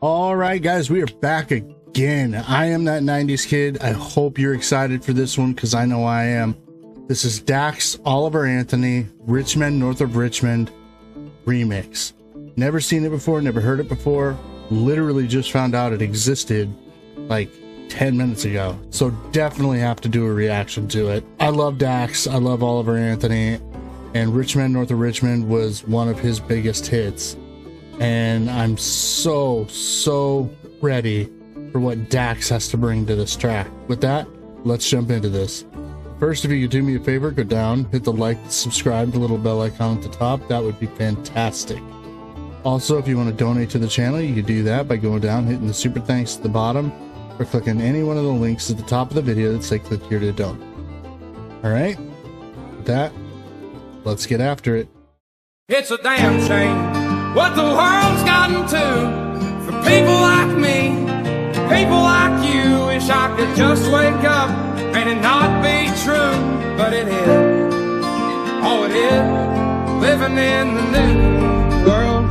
All right, guys, we are back again. I am that 90s kid. I hope you're excited for this one because I know I am. This is Dax, Oliver Anthony, Richmond, North of Richmond remix. Never seen it before, never heard it before. Literally just found out it existed like 10 minutes ago. So definitely have to do a reaction to it. I love Dax. I love Oliver Anthony. And Richmond, North of Richmond was one of his biggest hits. And I'm so ready for what Dax has to bring to this track. With that, let's jump into this. First, if you could do me a favor, go down, hit the like, subscribe, the little bell icon at the top. That would be fantastic. Also, if you want to donate to the channel, you can do that by going down, hitting the super thanks at the bottom, or clicking any one of the links at the top of the video that say click here to donate. Alright, with that, let's get after it. It's a damn shame what the world's gotten to. For people like me, people like you. Wish I could just wake up and it not be true. But it is, oh it is, living in the new world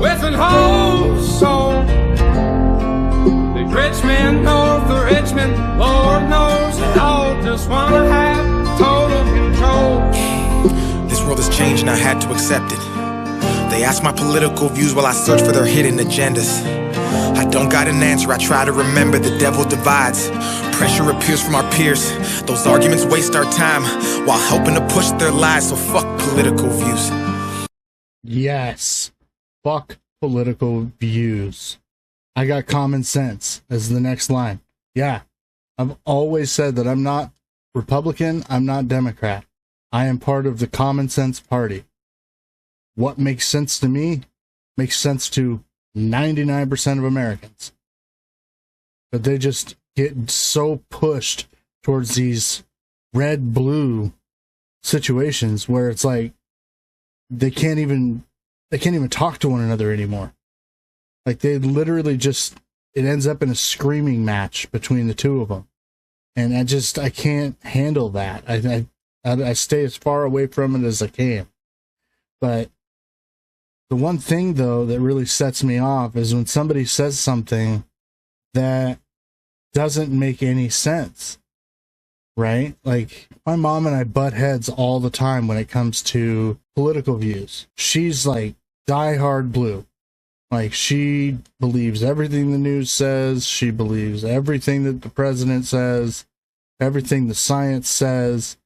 with an whole soul. The Richmond, North of Richmond, Lord knows they all just wanna have total control. This world has changed and I had to accept it. They ask my political views while I search for their hidden agendas. I don't got an answer, I try to remember the devil divides. Pressure appears from our peers. Those arguments waste our time while helping to push their lies, so fuck political views. Yes, fuck political views. I got common sense as the next line. Yeah, I've always said that I'm not Republican, I'm not Democrat. I am part of the common sense party. What makes sense to me makes sense to 99% of Americans. But they just get so pushed towards these red-blue situations where it's like they can't even talk to one another anymore. Like they literally just, it ends up in a screaming match between the two of them. And I can't handle that. I stay as far away from it as I can. But the one thing, though, that really sets me off is when somebody says something that doesn't make any sense, right? Like, my mom and I butt heads all the time when it comes to political views. She's like diehard blue. Like, she believes everything the news says. She believes everything that the president says, everything the science says.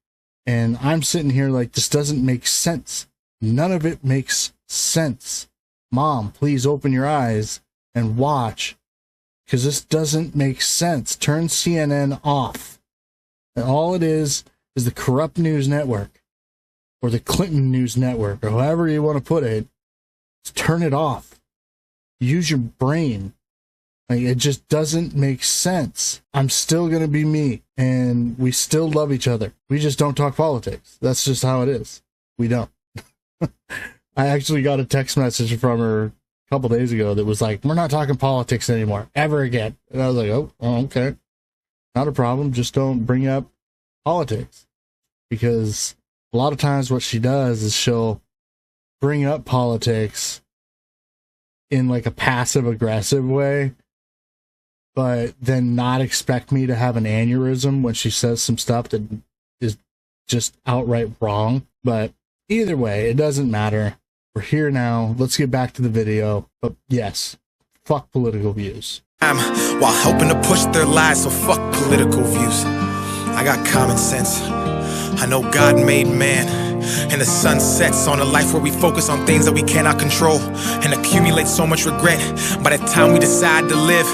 And I'm sitting here like, this doesn't make sense. None of it makes sense. Mom, please open your eyes and watch, because this doesn't make sense. Turn CNN off. And all it is the corrupt news network, or the Clinton news network, or however you want to put it. Turn it off. Use your brain. Like, it just doesn't make sense. I'm still going to be me, and we still love each other. We just don't talk politics. That's just how it is. We don't. I actually got a text message from her a couple days ago that was like, we're not talking politics anymore, ever again. And I was like, oh, okay. Not a problem. Just don't bring up politics. Because a lot of times what she does is she'll bring up politics in like a passive aggressive way, but then not expect me to have an aneurysm when she says some stuff that is just outright wrong. But either way, it doesn't matter. We're here now. Let's get back to the video. But yes, fuck political views. While helping to push their lies, so fuck political views. I got common sense. I know God made man, and the sun sets on a life where we focus on things that we cannot control and accumulate so much regret. By the time we decide to live,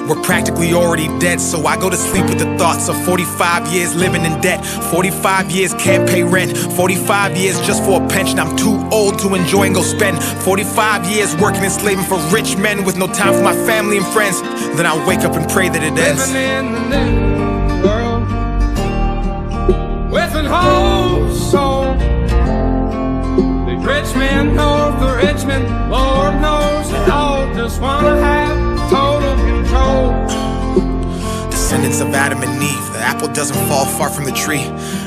we're practically already dead. So I go to sleep with the thoughts of 45 years living in debt, 45 years can't pay rent, 45 years just for a pension. I'm too old to enjoy and go spend 45 years working and slaving for rich men with no time for my family and friends. Then I wake up and pray that it ends. Living in the new world with an whole soul. The Richmond, North of Richmond, Lord knows they all just wanna have total control. Descendants of Adam and Eve, the apple doesn't fall far from the tree.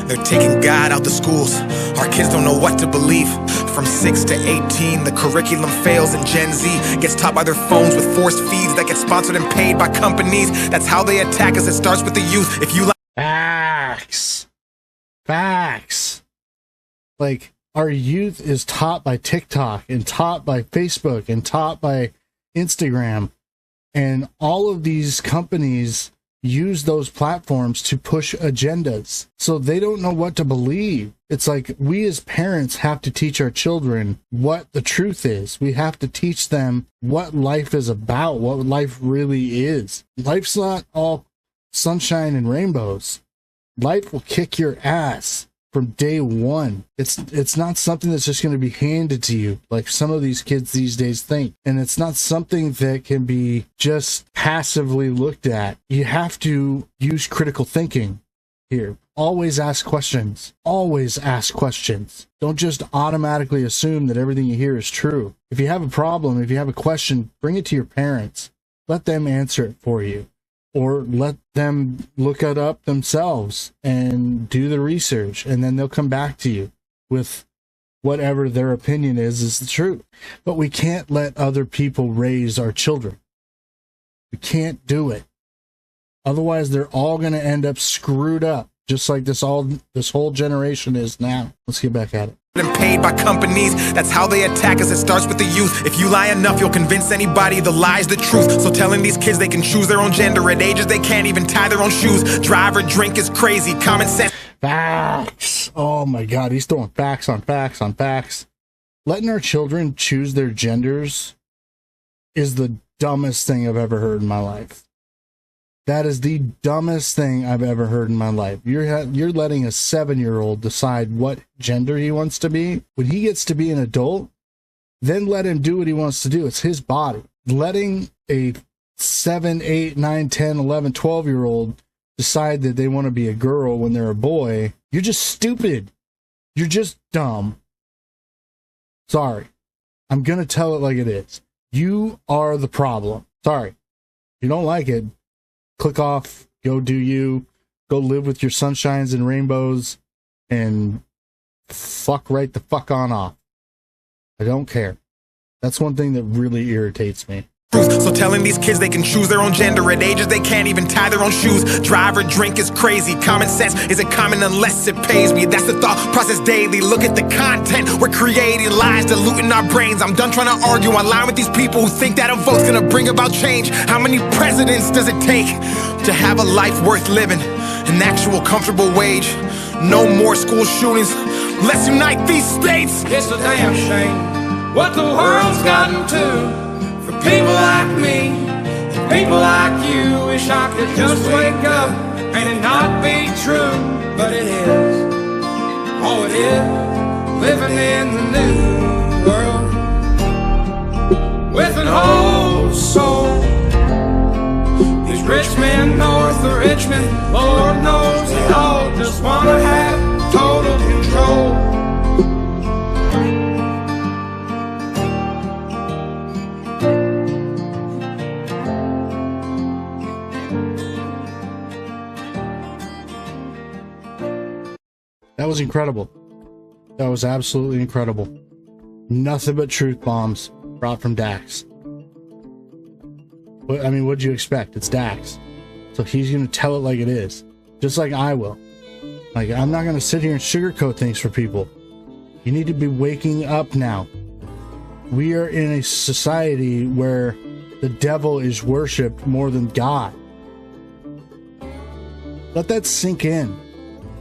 They're taking God out the schools. Our kids don't know what to believe. from 6 to 18. The curriculum fails and Gen Z gets taught by their phones with forced feeds that get sponsored and paid by companies. That's how they attack us. It starts with the youth. If you like Facts. Like, our youth is taught by TikTok and taught by Facebook and taught by Instagram. And all of these companies use those platforms to push agendas. So they don't know what to believe. It's like we as parents have to teach our children what the truth is. We have to teach them what life is about, what life really is. Life's not all sunshine and rainbows. Life will kick your ass from day one. It's not something that's just going to be handed to you like some of these kids these days think. And it's not something that can be just passively looked at. You have to use critical thinking here. Always ask questions. Always ask questions. Don't just automatically assume that everything you hear is true. If you have a problem, if you have a question, bring it to your parents. Let them answer it for you. Or let them look it up themselves and do the research, and then they'll come back to you with whatever their opinion is the truth. But we can't let other people raise our children. We can't do it. Otherwise, they're all going to end up screwed up, just like this whole generation is now. Let's get back at it. And paid by companies. That's how they attack us. It starts with the youth. If you lie enough, you'll convince anybody the lie's the truth. So telling these kids they can choose their own gender at ages they can't even tie their own shoes, drive or drink is crazy. Common sense. Facts. Oh my God, he's throwing facts on facts on facts. Letting our children choose their genders is the dumbest thing I've ever heard in my life. That is the dumbest thing I've ever heard in my life. You're letting a 7-year-old decide what gender he wants to be. When he gets to be an adult, then let him do what he wants to do. It's his body. Letting a 7, 8, 9, 10, 11, 12-year-old decide that they want to be a girl when they're a boy, you're just stupid. You're just dumb. Sorry. I'm going to tell it like it is. You are the problem. Sorry. If you don't like it, click off, go do you, go live with your sunshines and rainbows, and fuck right the fuck on off. I don't care. That's one thing that really irritates me. So telling these kids they can choose their own gender at ages they can't even tie their own shoes, drive or drink is crazy. Common sense isn't common unless it pays me. That's the thought process daily. Look at the content we're creating, lies diluting our brains. I'm done trying to argue online with these people who think that a vote's gonna bring about change. How many presidents does it take to have a life worth living? An actual comfortable wage. No more school shootings. Let's unite these states. It's a damn shame what the world's gotten to. For people like me, and people like you, wish I could just wake up and it not be true. But it is, oh it is, living in the new world with an old soul. These rich men north of Richmond, Lord knows they all just wanna have total control. That was incredible. That was absolutely incredible. Nothing but truth bombs brought from Dax. But I mean, what'd you expect? It's Dax. So he's going to tell it like it is. Just like I will. Like, I'm not going to sit here and sugarcoat things for people. You need to be waking up now. We are in a society where the devil is worshipped more than God. Let that sink in.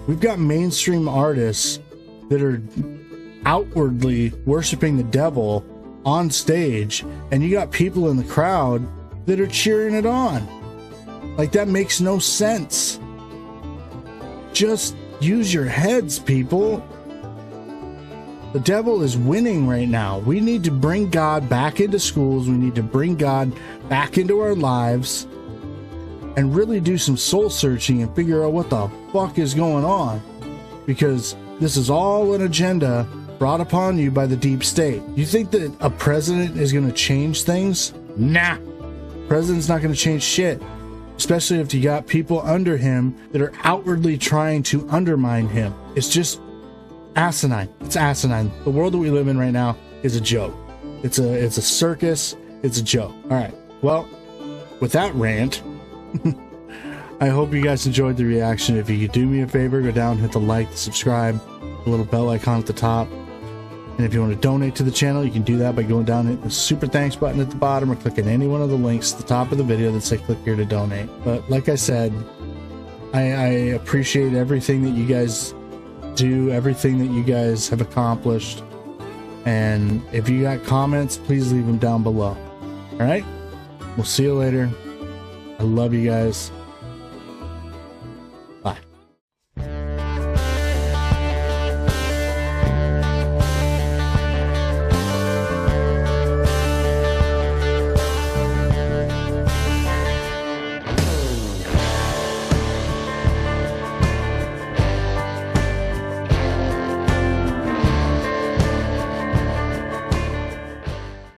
We've got mainstream artists that are outwardly worshiping the devil on stage, and you got people in the crowd that are cheering it on. Like, that makes no sense. Just use your heads, people. The devil is winning right now. We need to bring God back into schools. We need to bring God back into our lives and really do some soul searching and figure out what the fuck is going on. Because this is all an agenda brought upon you by the deep state. You think that a president is going to change things? Nah. President's not going to change shit. Especially if you got people under him that are outwardly trying to undermine him. It's just asinine. It's asinine. The world that we live in right now is a joke. It's a circus. It's a joke. All right. Well, with that rant, I hope you guys enjoyed the reaction. If you could do me a favor, go down, hit the like, the subscribe, the little bell icon at the top. And if you want to donate to the channel, you can do that by going down, hitting the super thanks button at the bottom, or clicking any one of the links at the top of the video that say click here to donate. But like I said, I appreciate everything that you guys do, everything that you guys have accomplished. And if you got comments, please leave them down below. All right? We'll see you later. I love you guys.